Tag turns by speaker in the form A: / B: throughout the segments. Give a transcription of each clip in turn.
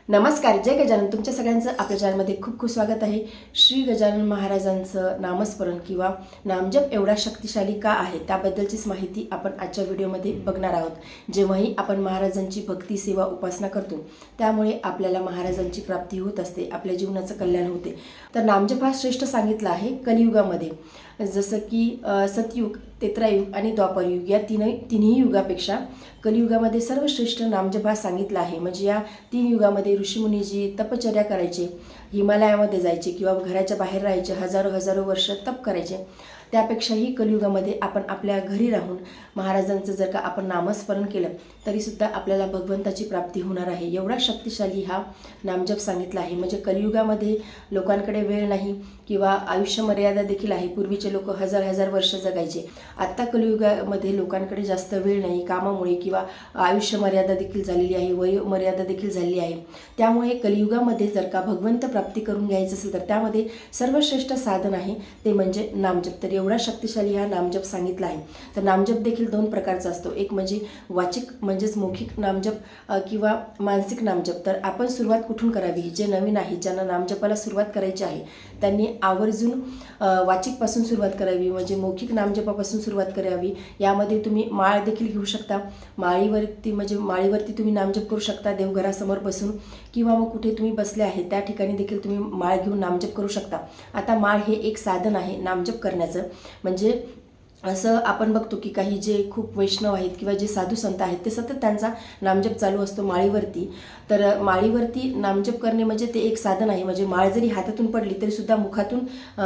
A: नमस्कार, जय गजानन. तुमच्या सगळ्यांचं आपल्या चॅनलमध्ये खूप खूप स्वागत आहे. श्री गजानन महाराजांचं नामस्मरण किंवा नामजप एवढा शक्तिशाली का आहे त्याबद्दलचीच माहिती आपण आजच्या व्हिडिओमध्ये बघणार आहोत. जेव्हाही आपण महाराजांची भक्ती सेवा उपासना करतो त्यामुळे आपल्याला महाराजांची प्राप्ती होत असते, आपल्या जीवनाचं कल्याण होते. तर नामजप हा श्रेष्ठ सांगितला आहे कलियुगामध्ये. जसं की सतयुग, त्रेतायुग आणि द्वापरयुग या तिन्ही युगापेक्षा कलियुगामध्ये सर्वश्रेष्ठ नामजप हा सांगितला आहे. म्हणजे या 3 युगामध्ये ऋषीमुनीजी तपचर्या करायचे, हिमालयामध्ये जायचे किंवा घराच्या बाहेर राहायचे, हजारो वर्ष तप करायचे. त्यापेक्षाही कलियुगामध्ये आपण आपल्या घरी राहून महाराजांचं जर का आपण नामस्मरण केलं तरीसुद्धा आपल्याला भगवंताची प्राप्ती होणार आहे. एवढा शक्तिशाली हा नामजप सांगितला आहे. म्हणजे कलियुगामध्ये लोकांकडे वेळ नाही किंवा आयुष्य मर्यादा देखील आहे. पूर्वीचे लोक हजार वर्ष जगायचे. आत्ता कलियुगामध्ये लोकांकडे जास्त वेळ नाही, कामामुळे किंवा आयुष्य मर्यादा देखील झालेली आहे, वय मर्यादा देखील झालेली आहे. त्यामुळे कलियुगामध्ये जर का भगवंत प्राप्ती करून घ्यायचं असेल तर त्यामध्ये सर्वश्रेष्ठ साधन आहे ते म्हणजे नामजप. तर एवढा शक्तिशाली हा नामजप सांगितला आहे. तर नामजप देखील 2 प्रकारचा असतो. एक म्हणजे वाचिक म्हणजेच मौखिक नामजप किंवा मानसिक नामजप. तर आपण सुरुवात कुठून करावी? जे नवीन आहे, ज्यांना नामजपाला सुरुवात करायची आहे त्यांनी आवर्जून वाचिकपासून सुरुवात करावी, म्हणजे मौखिक नामजपापासून सुरुवात करावी. यामध्ये तुम्ही माळ देखील घेऊ शकता. माळीवरती तुम्ही नामजप करू शकता देवघरासमोर बसून, किंवा मग कुठे तुम्ही बसले आहे त्या ठिकाणी देखील तुम्ही माळ घेऊन नामजप करू शकता. आता माळ हे एक साधन आहे नामजप करण्याचं. म्हणजे असं आपण बघतो की काही जे खूप वैष्णव आहेत किंवा जे साधू संत आहेत ते सतत त्यांचा नामजप चालू असतो माळीवरती. तर माळीवरती नामजप करणे म्हणजे ते एक साधन आहे. म्हणजे माळ जरी हातातून पडली तरीसुद्धा मुखातून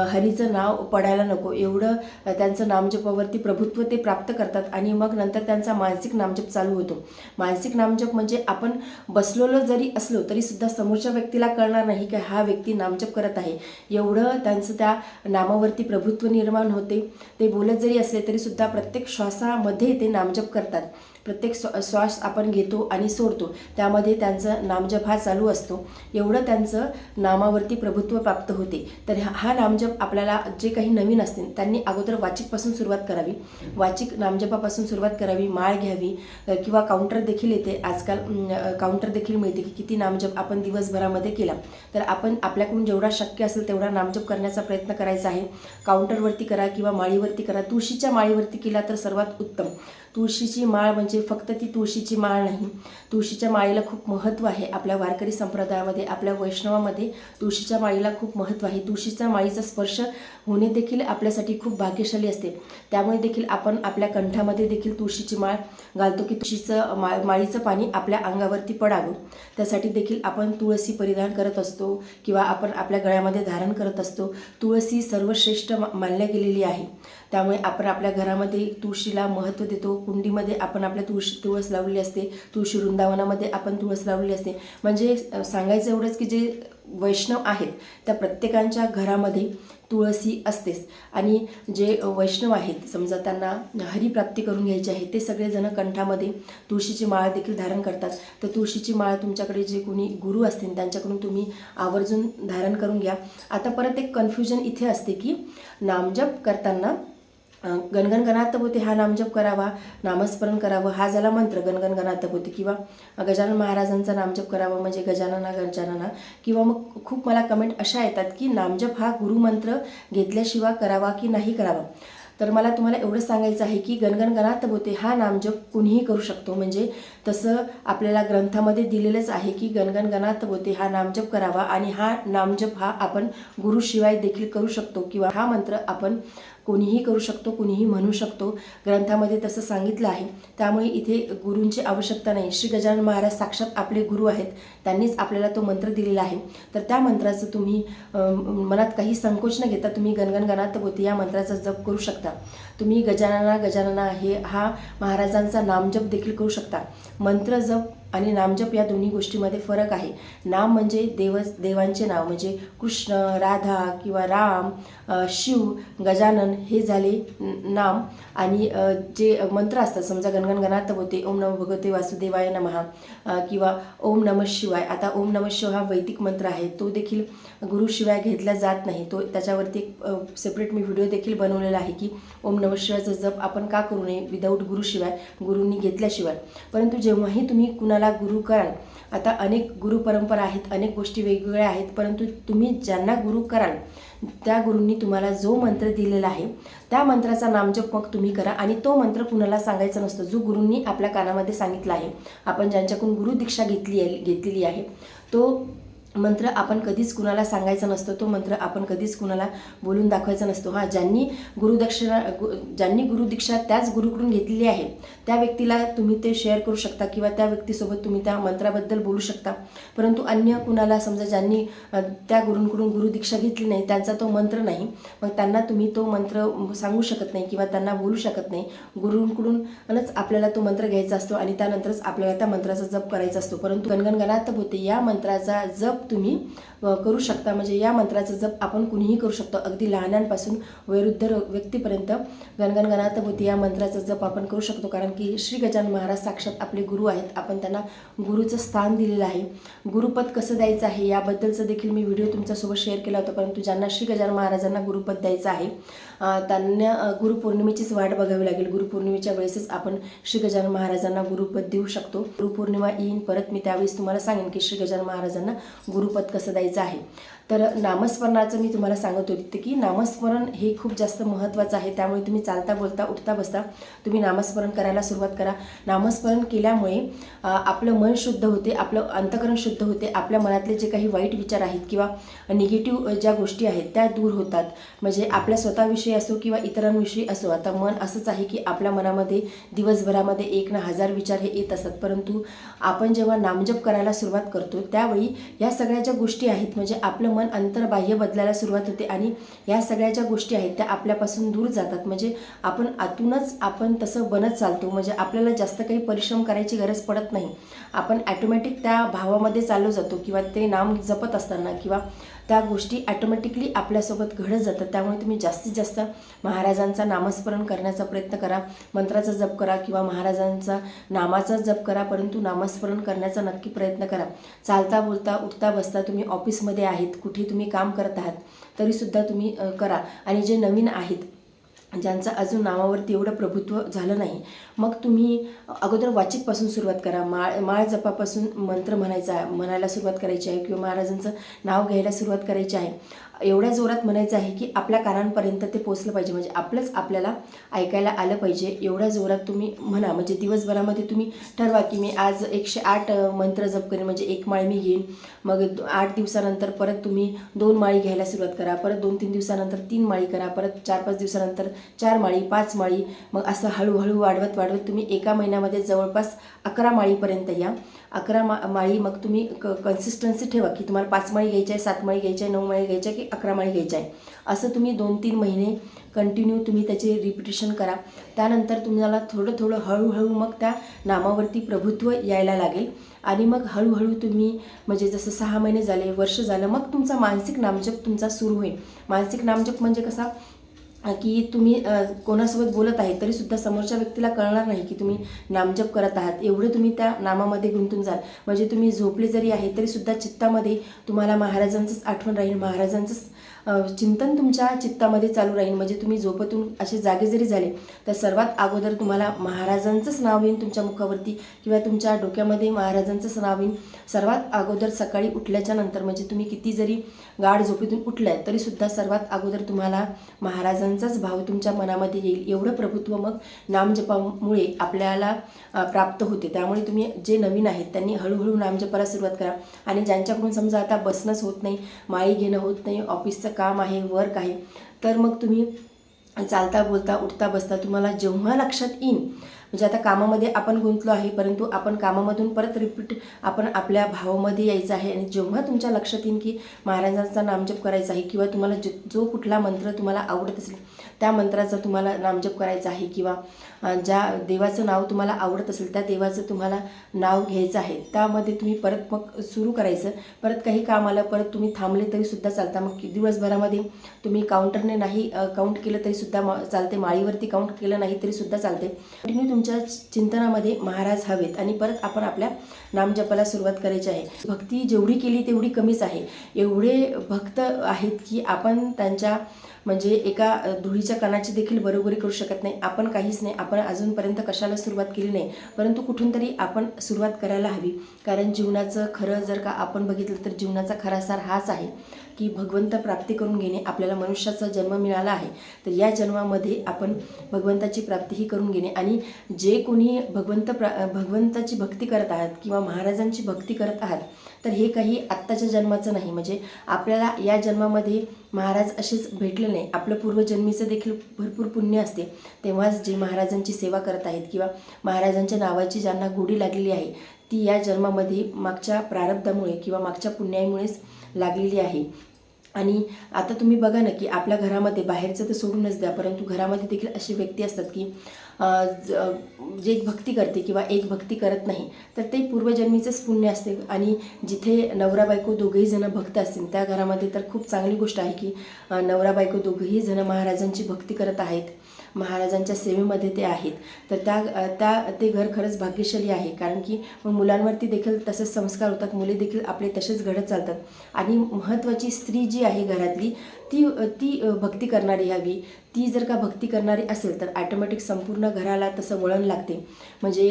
A: हरीचं नाव पडायला नको, एवढं त्यांचं नामजपावरती प्रभुत्व ते प्राप्त करतात. आणि मग नंतर त्यांचा मानसिक नामजप चालू होतो. मानसिक नामजप म्हणजे आपण बसलेलो जरी असलो तरीसुद्धा समोरच्या व्यक्तीला कळणार नाही की हा व्यक्ती नामजप करत आहे. एवढं त्यांचं त्या नामावरती प्रभुत्व निर्माण होते. ते बोलत जरी असले तरीसुद्धा प्रत्येक श्वासामध्ये ते नामजप करतात. प्रत्येक श्वास आपण घेतो आणि सोडतो त्यामध्ये त्यांचं नामजप हा चालू असतो. एवढं त्यांचं नामावरती प्रभुत्व प्राप्त होते. तर हा नामजप आपल्याला जे काही नवीन असतील त्यांनी अगोदर वाचिकपासून सुरुवात करावी. वाचिक नामजपापासून सुरुवात करावी. माळ घ्यावी किंवा काउंटर देखील येते आजकाल. काउंटर देखील मिळते की किती नामजप आपण दिवसभरामध्ये केला. तर आपण आपल्याकडून जेवढा शक्य असेल तेवढा नामजप करण्याचा प्रयत्न करायचा आहे. काउंटरवरती करा किंवा माळीवरती करा. तुळशीच्या माळीवरती केला तर सर्वात उत्तम. तुळशीची माळ म्हणजे फक्त ती तुळशीची माळ नाही, तुळशीच्या माळीला खूप महत्त्व आहे. आपल्या वारकरी संप्रदायामध्ये, आपल्या वैष्णवामध्ये तुळशीच्या माळीला खूप महत्त्व आहे. तुळशीच्या माळीचा स्पर्श होणे देखील आपल्यासाठी खूप भाग्यशाली असते. त्यामुळे देखील आपण आपल्या कंठामध्ये देखील तुळशीची माळ घालतो की तुळशीचं माळीचं पाणी आपल्या अंगावरती पडावं. त्यासाठी देखील आपण तुळशी परिधान करत असतो किंवा आपण आपल्या गळ्यामध्ये धारण करत असतो. तुळशी सर्वश्रेष्ठ मानल्या गेलेली आहे. त्यामुळे आपण आपल्या घरामध्ये तुळशीला महत्त्व देतो. कुंडीमध्ये आपण आपल्या तुळस लावलेली असते. तुळशी वृंदावनामध्ये आपण तुळस लावलेली असते. म्हणजे सांगायचं एवढंच की जे वैष्णव आहेत त्या प्रत्येकांच्या घरामध्ये तुळशी असतेच. आणि जे वैष्णव आहेत समजा त्यांना हरिप्राप्ती करून घ्यायची आहे ते सगळेजण कंठामध्ये तुळशीची माळ देखील धारण करतात. तर तुळशीची माळ तुमच्याकडे जे कोणी गुरु असतील त्यांच्याकडून तुम्ही आवर्जून धारण करून घ्या. आता परत एक कन्फ्युजन इथे असते की नामजप करताना गणगण गणात होते हा नामजप करावा, नामस्मरण करावं, हा झाला मंत्र गणगण गणात होते, किंवा गजानन महाराजांचा नामजप करावा म्हणजे गजानना गजानना. किंवा मग खूप मला कमेंट अशा येतात की नामजप हा गुरुमंत्र घेतल्याशिवाय करावा की नाही करावा. तर मला तुम्हाला एवढं सांगायचं आहे की गणगण गणात होते हा नामजप कुणीही करू शकतो. म्हणजे तसं आपल्याला ग्रंथामध्ये दिलेलंच आहे की गणगण गणात होते हा नामजप करावा. आणि हा नामजप हा आपण गुरुशिवाय देखील करू शकतो किंवा हा मंत्र आपण कोणीही करू शकतो, कुणीही म्हणू शकतो. ग्रंथामध्ये तसं सांगितलं आहे. त्यामुळे इथे गुरूंची आवश्यकता नाही. श्री गजानन महाराज साक्षात आपले गुरु आहेत. त्यांनीच आपल्याला तो मंत्र दिलेला आहे. तर त्या मंत्राचं तुम्ही मनात काही संकोच न घेता तुम्ही गणगण गणात होते या मंत्राचा जप करू शकता. तुम्ही गजानना गजानना हा महाराजांचा नामजप देखील करू शकता. मंत्र जप आणि नामजप या दोन्ही गोष्टीमध्ये फरक आहे. नाम म्हणजे देवांचे नाव म्हणजे कृष्ण, राधा किंवा राम, शिव, गजानन हे झाले नाम. आणि जे मंत्र असतात समजा गणगण गणात होते ओम नमो भगवते वासुदेवाय नमः किंवा ओम नमः शिवाय. आता ओम नमः शिवाय हा वैदिक मंत्र आहे. तो देखील गुरुशिवाय घेतला जात नाही. तो त्याच्यावरती एक सेपरेट मी व्हिडिओ देखील बनवलेला आहे की ओम नमः शिवायचा जप आपण का करू नये विदाऊट गुरुशिवाय, गुरूंनी घेतल्याशिवाय. परंतु जेव्हाही तुम्ही कुणाला कुणाला गुरु कराल, आता अनेक गुरु परंपरा आहेत, अनेक गोष्टी वेगवेगळ्या आहेत, परंतु तुम्ही ज्यांना गुरु कराल त्या गुरूंनी तुम्हाला जो मंत्र दिलेला आहे त्या मंत्राचा नामजप मग तुम्ही करा. आणि तो मंत्र कुणाला सांगायचा नसतो, जो गुरूंनी आपल्या कानामध्ये सांगितला आहे. आपण ज्यांच्याकडून गुरु दीक्षा घेतलेली आहे तो मंत्र आपण कधीच कुणाला सांगायचा नसतो, तो मंत्र आपण कधीच कुणाला बोलून दाखवायचा नसतो. ज्यांनी ज्यांनी गुरुदीक्षा त्याच गुरुकडून घेतलेली आहे त्या व्यक्तीला तुम्ही ते शेअर करू शकता किंवा त्या व्यक्तीसोबत तुम्ही त्या मंत्राबद्दल बोलू शकता. परंतु अन्य कुणाला समजा ज्यांनी त्या गुरूंकडून गुरुदीक्षा घेतली नाही, त्यांचा तो मंत्र नाही, मग त्यांना तुम्ही तो मंत्र सांगू शकत नाही किंवा त्यांना बोलू शकत नाही. गुरूंकडूनच आपल्याला तो मंत्र घ्यायचा असतो आणि त्यानंतरच आपल्याला त्या मंत्राचा जप करायचा असतो. परंतु गणगण गणात भूते या मंत्राचा जप तुम्ही करू शकता. म्हणजे या मंत्राचा जप आपण कुणीही करू शकतो, अगदी लहानांपासून वयोवृद्ध व्यक्तीपर्यंत गणगण गणात भूते या मंत्राचा जप आपण करू शकतो. कारण की श्री गजानन महाराज साक्षात आपले गुरु आहेत, आपण त्यांना गुरुचं स्थान दिलेलं आहे. गुरुपद कसं द्यायचं आहे याबद्दलचं देखील मी व्हिडिओ तुमच्यासोबत शेअर केला होता. परंतु ज्यांना श्री गजानन महाराजांना गुरुपद द्यायचं आहे त्यांना गुरुपौर्णिमेचीच वाट बघावी लागेल. गुरुपौर्णिमेच्या वेळेसच आपण श्री गजानन महाराजांना गुरुपद देऊ शकतो. गुरुपौर्णिमा येईन परत, मी त्यावेळेस तुम्हाला सांगेन की श्री गजानन महाराजांना गुरुपद कसं द्यायचं आहे. तर नामस्मरणाचं मी तुम्हाला सांगत होते की नामस्मरण हे खूप जास्त महत्त्वाचं आहे. त्यामुळे तुम्ही चालता बोलता उठता बसता तुम्ही नामस्मरण करायला सुरुवात करा. नामस्मरण केल्यामुळे आपलं मन शुद्ध होते, आपलं अंतःकरण शुद्ध होते, आपल्या मनातले जे काही वाईट विचार आहेत किंवा निगेटिव्ह ज्या गोष्टी आहेत त्या दूर होतात. म्हणजे आपल्या स्वतःविषयी असो किंवा इतरांविषयी असो, आता मन असंच आहे की आपल्या मनामध्ये दिवसभरामध्ये 1 ना 1000 विचार हे येत असतात. परंतु आपण जेव्हा नामजप करायला सुरुवात करतो त्यावेळी या सगळ्या ज्या गोष्टी आहेत म्हणजे आपलं मन अंतर्बाह्य बदलायला सुरुवात होते आणि या सगळ्या ज्या गोष्टी आहेत त्या आपल्यापासून दूर जातात. म्हणजे आपण आतूनच आपण तसं बनत चालतो. म्हणजे आपल्याला जास्त काही परिश्रम करायची गरज पडत नाही. आपण ॲटोमॅटिक त्या भावामध्ये चाललो जातो किंवा ते नाम जपत असताना किंवा त्या गोष्टी ॲटोमॅटिकली आपल्यासोबत घडत जातात. त्यामुळे तुम्ही जास्तीत जास्त महाराजांचा नामस्मरण करण्याचा प्रयत्न करा, मंत्राचा जप करा किंवा महाराजांचा नामाचा जप करा, परंतु नामस्मरण करण्याचा नक्की प्रयत्न करा. चालता बोलता उठता बसता तुम्ही ऑफिसमध्ये आहेत, कुठे तुम्ही काम करत आहात तरीसुद्धा तुम्ही करा. आणि जे नवीन आहेत ज्यांचं अजून नामावरती एवढं प्रभुत्व झालं नाही, मग तुम्ही अगोदर वाचिकपासून सुरुवात करा. माळ जपापासून मंत्र म्हणायला सुरुवात करायची आहे किंवा महाराजांचं नाव घ्यायला सुरुवात करायची आहे. एवढ्या जोरात म्हणायचं आहे की आपल्या कानांपर्यंत ते पोचलं पाहिजे, म्हणजे आपलंच आपल्याला ऐकायला आलं पाहिजे. एवढ्या जोरात तुम्ही म्हणा. म्हणजे दिवसभरामध्ये तुम्ही ठरवा की मी आज 108 मंत्र जप करेन, म्हणजे 1 माळ मी घेईन. मग 8 दिवसानंतर परत तुम्ही 2 माळी घ्यायला सुरुवात करा, परत 2-3 दिवसानंतर 3 माळी करा, परत 4-5 दिवसानंतर 4 माळी, 5 माळी. मग असं हळूहळू वाढवत तुम्ही एका महिन्यामध्ये जवळपास 11 माळीपर्यंत या. 11 माळी मग तुम्ही कन्सिस्टन्सी ठेवा की तुम्हाला 5 माळी घ्यायची आहे, 7 माळी घ्यायची आहे, 9 माळी घ्यायची आहे की 11 माळी घ्यायची आहे. असं तुम्ही 2-3 महिने कंटिन्यू तुम्ही त्याचे रिपिटेशन करा. त्यानंतर तुम्हाला थोडं थोडं हळूहळू मग त्या नामावरती प्रभुत्व यायला लागेल आणि मग हळूहळू तुम्ही म्हणजे जसं 6 महिने झाले, वर्ष झालं, मग तुमचा मानसिक नामजप तुमचा सुरू होईल. मानसिक नामजप म्हणजे कसा की तुम्ही कोणासोबत बोलत आहे तरीसुद्धा समोरच्या व्यक्तीला कळणार नाही की तुम्ही नामजप करत आहात. एवढं तुम्ही त्या नामामध्ये गुंतून जाल. म्हणजे तुम्ही झोपले जरी आहे तरीसुद्धा चित्तामध्ये तुम्हाला महाराजांचंच आठवण राहील, महाराजांचंच चिंतन तुमच्या चित्तामध्ये चालू राहील. म्हणजे तुम्ही झोपेतून असे जागे जरी झाले तर सर्वात अगोदर तुम्हाला महाराजांचंच नाव येईल तुमच्या मुखावरती किंवा तुमच्या डोक्यामध्ये महाराजांचंच नाव येईल. सर्वात अगोदर सकाळी उठल्याच्या नंतर म्हणजे तुम्ही किती जरी गाढ झोपेतून उठलाय तरीसुद्धा सर्वात अगोदर तुम्हाला महाराजांचाच भाव तुमच्या मनामध्ये येईल. एवढं प्रभुत्व मग नामजपामुळे आपल्याला प्राप्त होते. त्यामुळे तुम्ही जे नवीन आहेत त्यांनी हळूहळू नामजपाला सुरुवात करा. आणि ज्यांच्याकडून समजा आता बसणंच होत नाही, माळी घेणं होत नाही, ऑफिसचं काम आहे, वर्क आहे, तर मग तुम्ही चालता बोलता उठता बसता तुम्हाला जेव्हा लक्षात येईल, म्हणजे आता कामामध्ये आपण गुंतलो आहे परंतु आपण कामामधून परत रिपीट आपण आपल्या भावामध्ये यायचं आहे. आणि जेव्हा तुमच्या लक्षात येईल की महाराजांचा नामजप करायचा आहे किंवा तुम्हाला जो कुठला मंत्र तुम्हाला आवडत असेल त्या मंत्राचा तुम्हाला नामजप करायचा आहे किंवा ज्या देवाचं नाव तुम्हाला आवडत असेल त्या देवाचं तुम्हाला नाव घ्यायचं आहे, त्यामध्ये तुम्ही परत मग सुरू करायचं. परत काही काम आलं, परत तुम्ही थांबले तरीसुद्धा चालता. मग दिवसभरामध्ये तुम्ही काउंटरने नाही काउंट केलं तरीसुद्धा चालते, माळीवरती काउंट केलं नाही तरीसुद्धा चालते. कंटिन्यू तुमच्या चिंतनामध्ये महाराज हवेत आणि परत आपण आपल्या नामजपाला सुरुवात करायची आहे. भक्ती जेवढी केली तेवढी कमीच आहे. एवढे भक्त आहेत की आपण त्यांच्या म्हणजे एका धुळीच्या कणाची देखील बरोबरी करू शकत नाही. आपण काहीच नाही, आपण अजूनपर्यंत कशाला सुरुवात केली नाही, परंतु कुठून तरी आपण सुरुवात करायला हवी. कारण जीवनाचं खरं जर का आपण बघितलं तर जीवनाचा खरा सार हाच आहे की भगवंत प्राप्ती करून घेणे. आपल्याला मनुष्याचा जन्म मिळाला आहे, तर या जन्मामध्ये आपण भगवंताची प्राप्तीही करून घेणे. आणि जे कोणी भगवंताची भक्ती करत आहात किंवा महाराजांची भक्ती करत आहात, तर हे काही आत्ताच्या जन्माचं नाही. म्हणजे आपल्याला या जन्मामध्ये महाराज असेच भेटले नाही, आपलं पूर्वजन्मीचं देखील भरपूर पुण्य असते. तेव्हाच जे महाराजांची सेवा करत आहेत किंवा महाराजांच्या नावाची ज्यांना गोडी लागलेली आहे, ती या जन्मामध्ये मागच्या प्रारब्धामुळे किंवा मागच्या पुण्यामुळेच लागलेली आहे. आणि आता तुम्ही बघा ना की आपल्या घरामध्ये, बाहेरचं तर सोडूनच द्या, परंतु घरामध्ये देखील अशी व्यक्ती असतात की जे एक भक्ती करते किंवा एक भक्ती करत नाही, तर ते पूर्वजन्मीचंच पुण्य असते. आणि जिथे नवरा बायको दोघेही जण भक्त असतील त्या घरामध्ये तर खूप चांगली गोष्ट आहे की नवरा बायको दोघेही जण महाराजांची भक्ती करत आहेत, महाराजांच्या सेवेमध्ये ते आहेत. तर ते घर खरंच भाग्यशाली आहे. कारण की मग मुलांवरती देखील तसेच संस्कार होतात, मुले देखील आपले तसेच घडत चालतात. आणि महत्त्वाची स्त्री जी आहे घरातली, ती ती भक्ती करणारी हवी. ती जर का भक्ती करणारी असेल तर ॲटोमॅटिक संपूर्ण घराला तसं वळण लागते. म्हणजे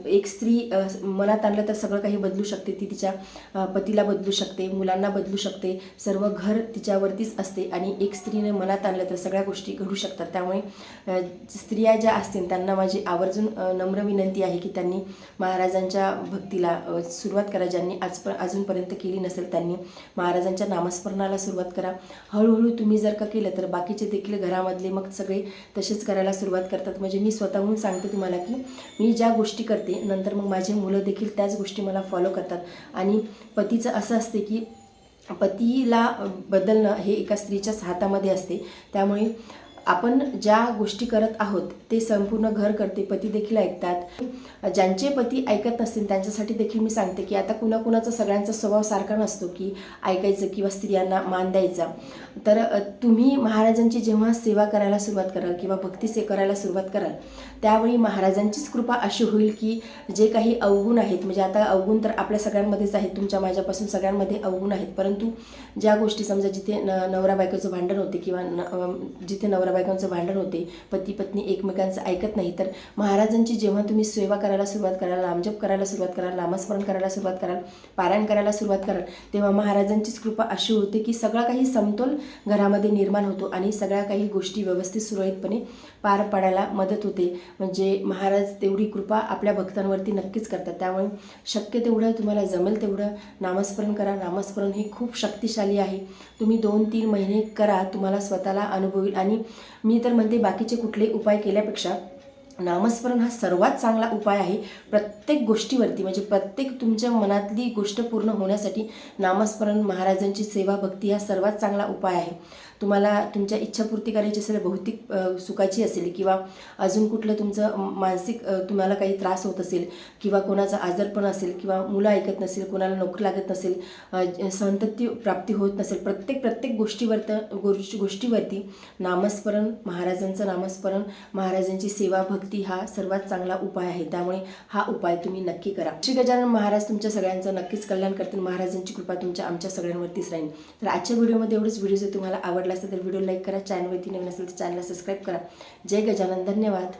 A: एक स्त्री मनात आणलं तर सगळं काही बदलू शकते. ती तिच्या पतीला बदलू शकते, मुलांना बदलू शकते, सर्व घर तिच्यावरतीच असते. आणि एक स्त्रीने मनात आणलं तर सगळ्या गोष्टी घडू शकतात. त्यामुळे स्त्रिया ज्या असतील त्यांना माझी आवर्जून नम्र विनंती आहे की त्यांनी महाराजांच्या भक्तीला सुरुवात करा. ज्यांनी अजूनपर्यंत केली नसेल त्यांनी महाराजांच्या नामस्मरणाला सुरुवात करा. हळूहळू तुम्ही जर का केलं तर बाकीचे देखील घरामधले मग सगळे तसेच करायला सुरुवात करतात. म्हणजे मी स्वतःहून सांगते तुम्हाला की मी ज्या गोष्टी करते नंतर मग माझे मुलं देखील त्याच गोष्टी मला फॉलो करतात. आणि पतीचं असं असते की पतीला बदलणं हे एका स्त्रीच्याच हातामध्ये असते. त्यामुळे आपण ज्या गोष्टी करत आहोत ते संपूर्ण घर करते, पती देखील ऐकतात. ज्यांचे पती ऐकत नसतील त्यांच्यासाठी देखील मी सांगते की आता कुणाकुणाचा सगळ्यांचा स्वभाव सारखा नसतो की ऐकायचं किंवा स्त्रियांना मान द्यायचा. तर तुम्ही महाराजांची जेव्हा सेवा करायला सुरुवात कराल किंवा भक्ती करायला सुरुवात कराल, त्यावेळी महाराजांचीच कृपा अशी होईल की जे काही अवगुण आहेत, म्हणजे आता अवगुण तर आपल्या सगळ्यांमध्येच आहेत, तुमच्या माझ्यापासून सगळ्यांमध्ये अवगुण आहेत. परंतु ज्या गोष्टी समजा जिथे नवरा बायकोचं भांडण होते किंवा जिथे नवरा बायकोंचं भांडण होते, पती पत्नी एकमेकांचं ऐकत नाही, तर महाराजांची जेव्हा तुम्ही सेवा करायला सुरुवात कराल, नामजप करायला सुरुवात कराल, नामस्मरण करायला सुरुवात कराल, पारायण करायला सुरुवात कराल, तेव्हा महाराजांचीच कृपा अशी होते की सगळा काही समतोल घरामध्ये निर्माण होतो आणि सगळ्या काही गोष्टी व्यवस्थित सुरळीतपणे पार पाडायला मदत होते. म्हणजे महाराज तेवढी कृपा आपल्या भक्तांवरती नक्कीच करतात. त्यामुळे शक्य तेवढं तुम्हाला जमेल तेवढं नामस्मरण करा. नामस्मरण हे खूप शक्तिशाली आहे. तुम्ही 2-3 महिने करा, तुम्हाला स्वतःला अनुभव येईल. आणि मी तर म्हणते बाकीचे कुठलेही उपाय केल्यापेक्षा नामस्मरण हा सर्वात चांगला उपाय आहे प्रत्येक गोष्टीवरती. म्हणजे प्रत्येक तुमच्या मनातली गोष्ट पूर्ण होण्यासाठी नामस्मरण, महाराजांची सेवा, भक्ती हा सर्वात चांगला उपाय आहे. तुम्हाला तुमच्या इच्छापूर्ती करायची असेल, भौतिक सुखाची असेल किंवा अजून कुठलं तुमचं मानसिक तुम्हाला काही त्रास होत असेल किंवा कोणाचा आजारपण असेल किंवा मुलं ऐकत नसेल, कोणाला नोकरी लागत नसेल, संतती प्राप्ती होत नसेल, प्रत्येक गोष्टीवरती नामस्मरण, महाराजांचं नामस्मरण, महाराजांची सेवा, भक्ती हा सर्वात चांगला उपाय आहे. त्यामुळे हा उपाय तुम्ही नक्की करा. श्री गजानन महाराज तुमच्या सगळ्यांचं नक्कीच कल्याण करतील. महाराजांची कृपा तुमच्या आमच्या सगळ्यांवरतीच राहील. तर आजच्या व्हिडिओमध्ये एवढंच. व्हिडिओ जर तुम्हाला आवडला असेल तर व्हिडिओ लाईक करा, चॅनलवरती नवीन असेल तर चॅनलला सबस्क्राईब करा. जय गजानन. धन्यवाद.